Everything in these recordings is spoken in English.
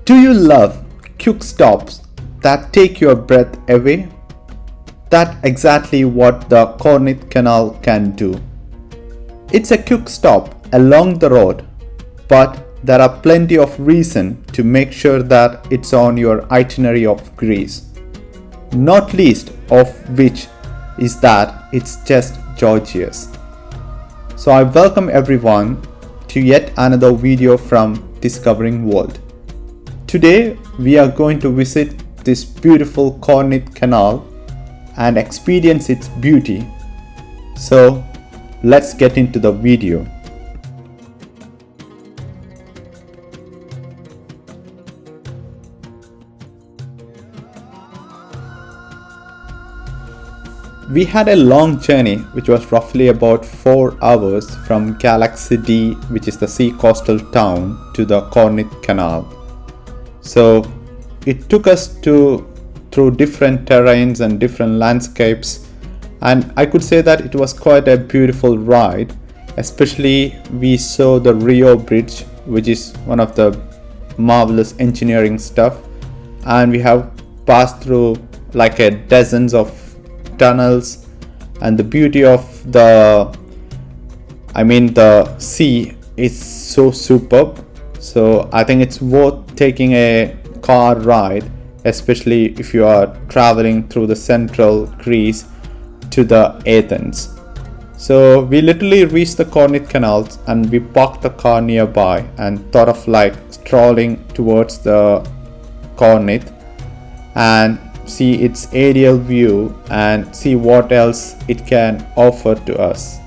Do you love quick stops that take your breath away? That's exactly what the Cornith Canal can do. It's a quick stop along the road, but there are plenty of reasons to make sure that it's on your itinerary of Greece. Not least of which is that it's just gorgeous. So I welcome everyone to yet another video from Discovering World. Today we are going to visit this beautiful Cornith Canal and experience its beauty. So let's get into the video. We had a long journey which was roughly about 4 hours from Galaxy D, which is the sea coastal town, to the Cornith Canal. So it took us through different terrains and different landscapes, and I could say that it was quite a beautiful ride. Especially we saw the Rio Bridge, which is one of the marvelous engineering stuff, and we have passed through like a dozens of tunnels, and the beauty of the sea is so superb. So I think it's worth taking a car ride, especially if you are traveling through the central Greece to the Athens. So we literally reached the Cornith Canal and we parked the car nearby and thought of like strolling towards the Cornith and see its aerial view and see what else it can offer to us.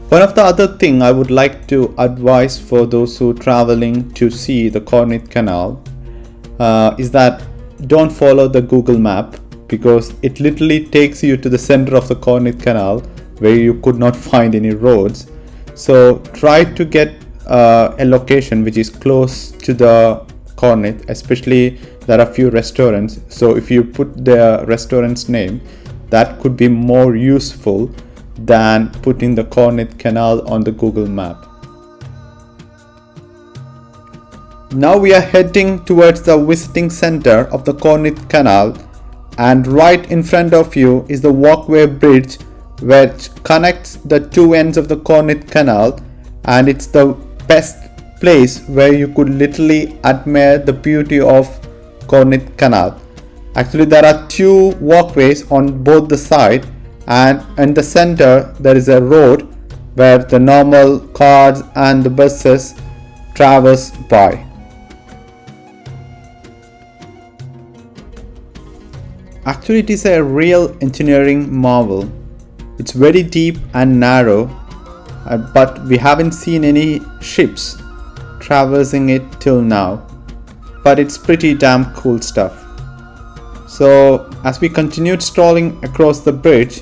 One of the other thing I would like to advise for those who are traveling to see the Cornith Canal is that don't follow the Google map, because it literally takes you to the center of the Cornith Canal where you could not find any roads. So try to get a location which is close to the Cornith, especially there are few restaurants. So if you put the restaurant's name, that could be more useful than putting the Cornith Canal on the Google map. Now we are heading towards the visiting center of the Cornith Canal, and right in front of you is the walkway bridge which connects the two ends of the Cornith Canal, and it's the best place where you could literally admire the beauty of Cornith Canal. Actually there are two walkways on both the sides, and in the center there is a road where the normal cars and the buses traverse by. Actually it is a real engineering marvel. It's very deep and narrow, but we haven't seen any ships traversing it till now, but it's pretty damn cool stuff. So as we continued strolling across the bridge,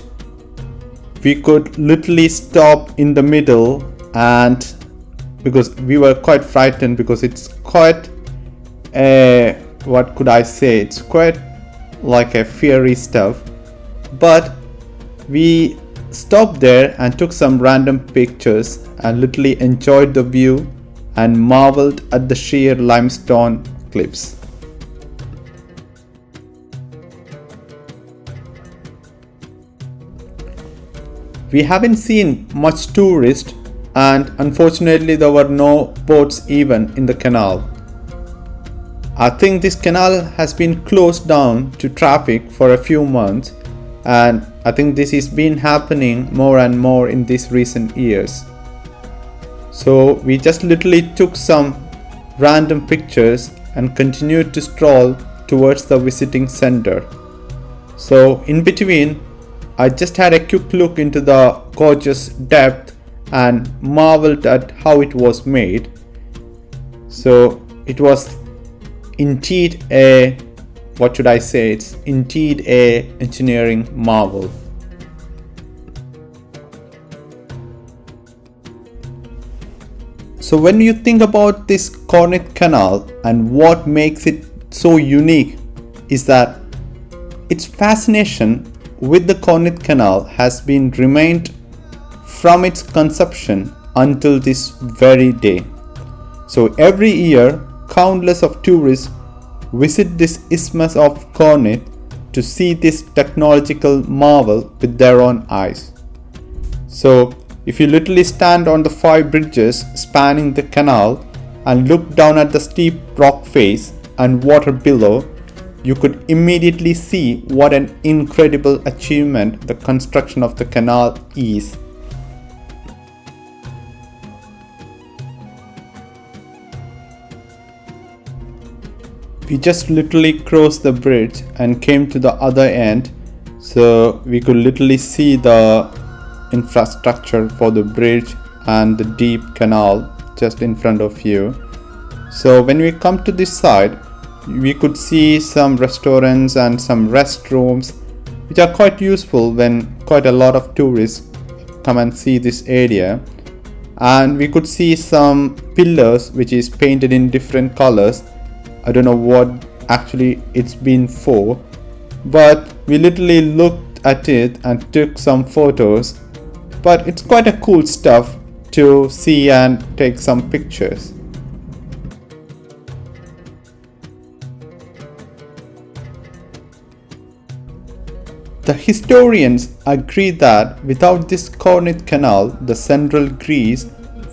we could literally stop in the middle, and because we were quite frightened, because it's quite it's quite like a fiery stuff, but we stopped there and took some random pictures and literally enjoyed the view and marveled at the sheer limestone cliffs. We haven't seen much tourists, and unfortunately there were no boats even in the canal. I think this canal has been closed down to traffic for a few months, and I think this has been happening more and more in these recent years. So we just literally took some random pictures and continued to stroll towards the visiting center. So in between, I just had a quick look into the gorgeous depth and marveled at how it was made. So it was indeed it's indeed a engineering marvel. So when you think about this Cornith Canal and what makes it so unique is that its fascination with the Cornith Canal has been remained from its conception until this very day. So every year, countless of tourists visit this Isthmus of Corinth to see this technological marvel with their own eyes. So if you literally stand on the 5 bridges spanning the canal and look down at the steep rock face and water below, you could immediately see what an incredible achievement the construction of the canal is. We just literally crossed the bridge and came to the other end, so we could literally see the infrastructure for the bridge and the deep canal just in front of you. So when we come to this side, we could see some restaurants and some restrooms which are quite useful when quite a lot of tourists come and see this area. And we could see some pillars which is painted in different colors. I don't know what actually it's been for, but we literally looked at it and took some photos. But it's quite a cool stuff to see and take some pictures. The historians agree that without this Cornith Canal, the central Greece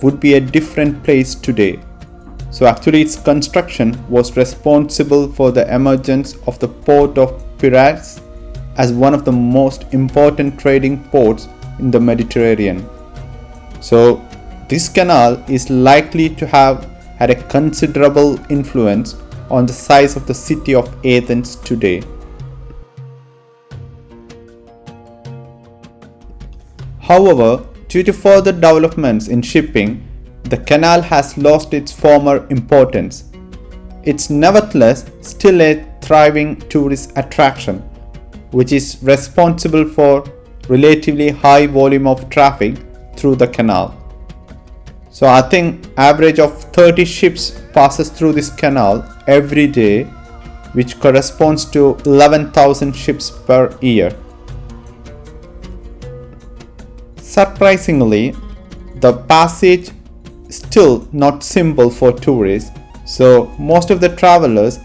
would be a different place today. So actually its construction was responsible for the emergence of the port of Piraeus as one of the most important trading ports in the Mediterranean. So this canal is likely to have had a considerable influence on the size of the city of Athens today. However, due to further developments in shipping, the canal has lost its former importance. It's nevertheless still a thriving tourist attraction, which is responsible for relatively high volume of traffic through the canal. So I think average of 30 ships passes through this canal every day, which corresponds to 11,000 ships per year. Surprisingly, the passage is still not simple for tourists, so most of the travelers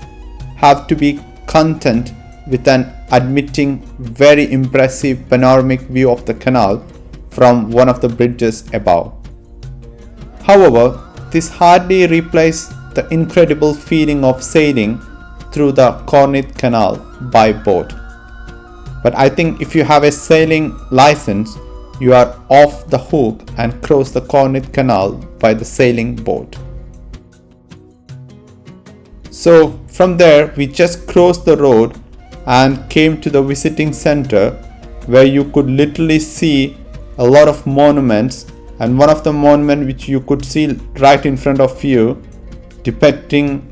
have to be content with an admitting very impressive panoramic view of the canal from one of the bridges above. However, this hardly replaces the incredible feeling of sailing through the Cornith Canal by boat. But I think if you have a sailing license, you are off the hook and cross the Cornith Canal by the sailing boat. So from there we just crossed the road and came to the visiting center, where you could literally see a lot of monuments, and one of the monuments which you could see right in front of you depicting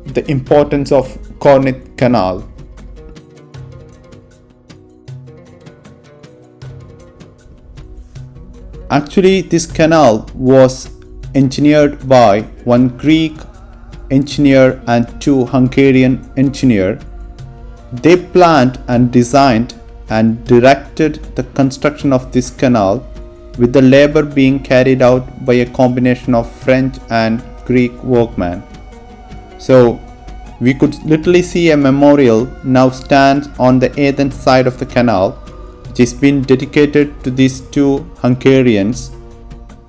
the importance of Cornith Canal. Actually, this canal was engineered by one Greek engineer and 2 Hungarian engineers. They planned and designed and directed the construction of this canal, with the labor being carried out by a combination of French and Greek workmen. So we could literally see a memorial now stands on the Athens side of the canal, which has been dedicated to these 2 Hungarians.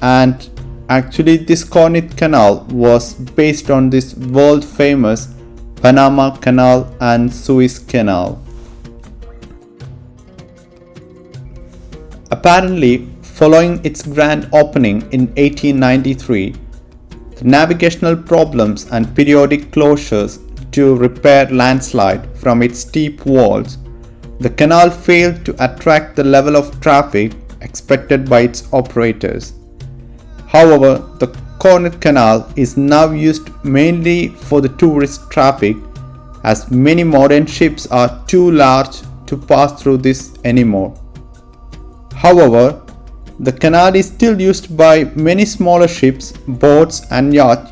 And actually this Cornith Canal was based on this world famous Panama Canal and Suez Canal. Apparently, following its grand opening in 1893, the navigational problems and periodic closures to repair landslide from its steep walls, the canal failed to attract the level of traffic expected by its operators. However, the Cornith Canal is now used mainly for the tourist traffic, as many modern ships are too large to pass through this anymore. However, the canal is still used by many smaller ships, boats and yachts,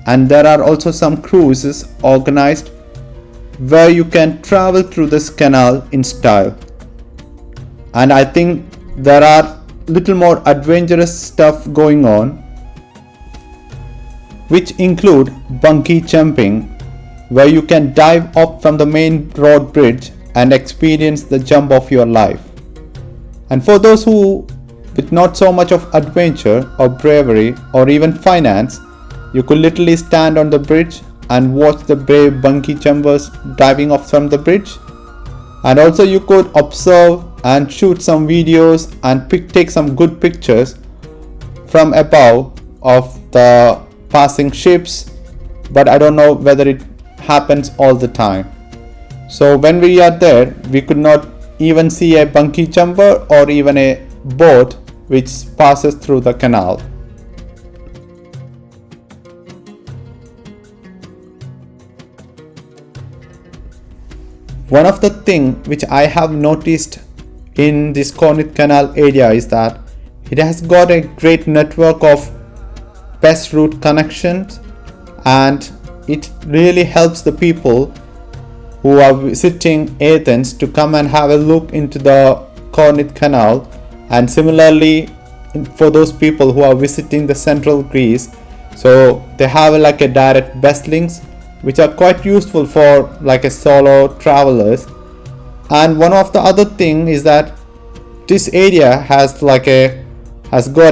and there are also some cruises organized where you can travel through this canal in style. And I think there are little more adventurous stuff going on, which include Bungy jumping, where you can dive off from the main road bridge and experience the jump of your life. And for those who with not so much of adventure or bravery or even finance, you could literally stand on the bridge and watch the brave Bungy jumpers diving off from the bridge. And also you could observe and shoot some videos and take some good pictures from above of the passing ships, but I don't know whether it happens all the time. So when we are there, we could not even see a Bungy jumper or even a boat which passes through the canal. One of the things which I have noticed in this Cornith Canal area is that it has got a great network of best route connections, and it really helps the people who are visiting Athens to come and have a look into the Cornith Canal, and similarly for those people who are visiting the central Greece, so they have like a direct bus links which are quite useful for like a solo travelers. And one of the other thing is that this area has got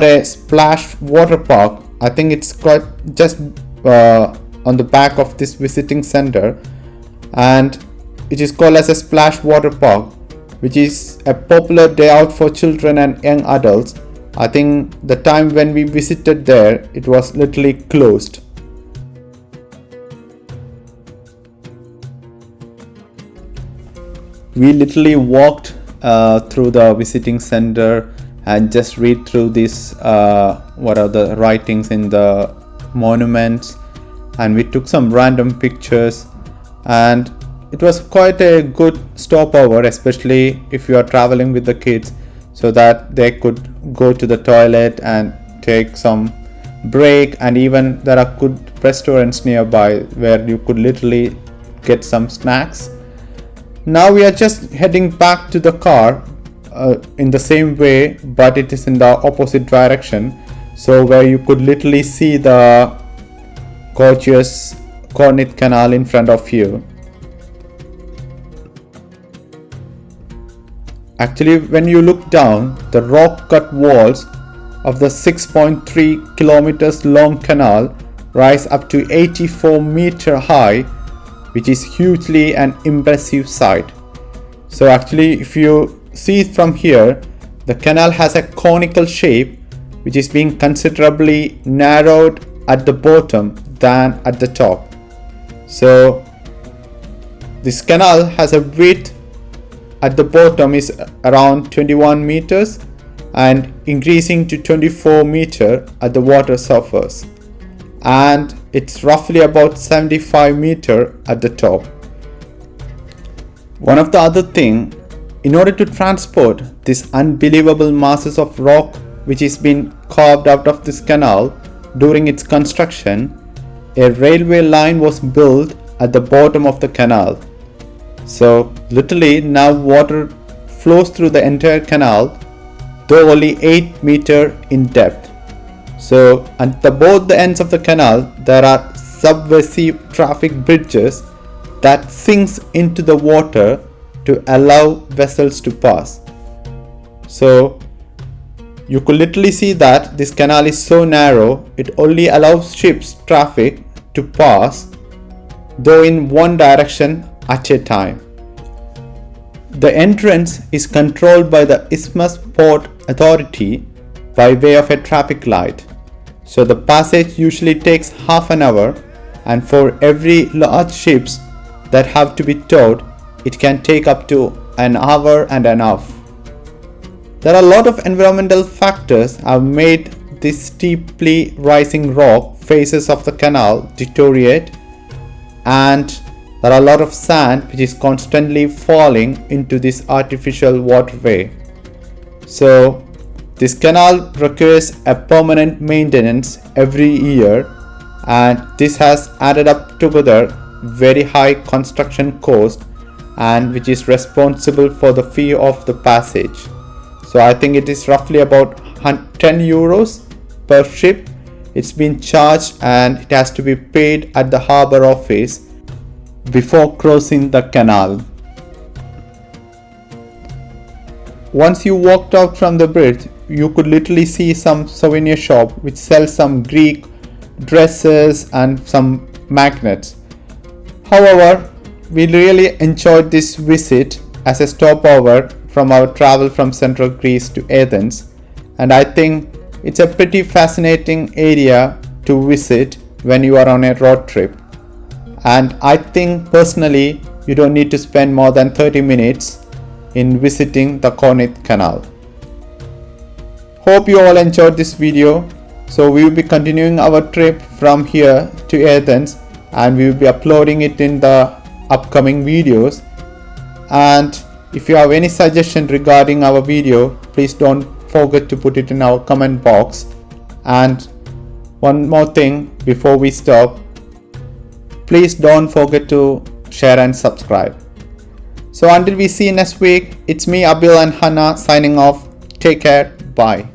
a splash water park. I think it's quite just on the back of this visiting center, and it is called as a splash water park, which is a popular day out for children and young adults. I think the time when we visited there, it was literally closed. We literally walked through the visiting center and just read through this what are the writings in the monuments, and we took some random pictures, and it was quite a good stopover, especially if you are traveling with the kids, so that they could go to the toilet and take some break. And even there are good restaurants nearby where you could literally get some snacks. Now we are just heading back to the car in the same way, but it is in the opposite direction, so where you could literally see the gorgeous Cornith Canal in front of you. Actually, when you look down, the rock-cut walls of the 6.3 kilometers long canal rise up to 84 meter high, which is hugely an impressive sight. So actually, if you see it from here, the canal has a conical shape which is being considerably narrowed at the bottom than at the top. So this canal has a width at the bottom is around 21 meters and increasing to 24 meter at the water surface, and it's roughly about 75 meter at the top. One of the other thing, in order to transport these unbelievable masses of rock which is being carved out of this canal during its construction, a railway line was built at the bottom of the canal. So literally now water flows through the entire canal, though only 8 meter in depth. So at both the ends of the canal there are subversive traffic bridges that sinks into the water to allow vessels to pass. So you could literally see that this canal is so narrow, it only allows ships traffic to pass, though in one direction at a time. The entrance is controlled by the Isthmus Port Authority by way of a traffic light. So the passage usually takes half an hour, and for every large ships that have to be towed, it can take up to an hour and a half. There are a lot of environmental factors have made these steeply rising rock faces of the canal deteriorate, and there are a lot of sand which is constantly falling into this artificial waterway. So This canal requires a permanent maintenance every year, and this has added up together very high construction cost, and which is responsible for the fee of the passage. So I think it is roughly about 10 euros per ship. It's been charged and it has to be paid at the harbour office before crossing the canal. Once you walked out from the bridge, you could literally see some souvenir shop which sells some Greek dresses and some magnets. However, we really enjoyed this visit as a stopover from our travel from central Greece to Athens, and I think it's a pretty fascinating area to visit when you are on a road trip. And I think personally you don't need to spend more than 30 minutes in visiting the Cornith Canal. Hope you all enjoyed this video. So we will be continuing our trip from here to Athens, and we will be uploading it in the upcoming videos. And if you have any suggestion regarding our video, please don't forget to put it in our comment box. And one more thing before we stop, please don't forget to share and subscribe. So until we see you next week, it's me, Abil and Hannah signing off. Take care. Bye.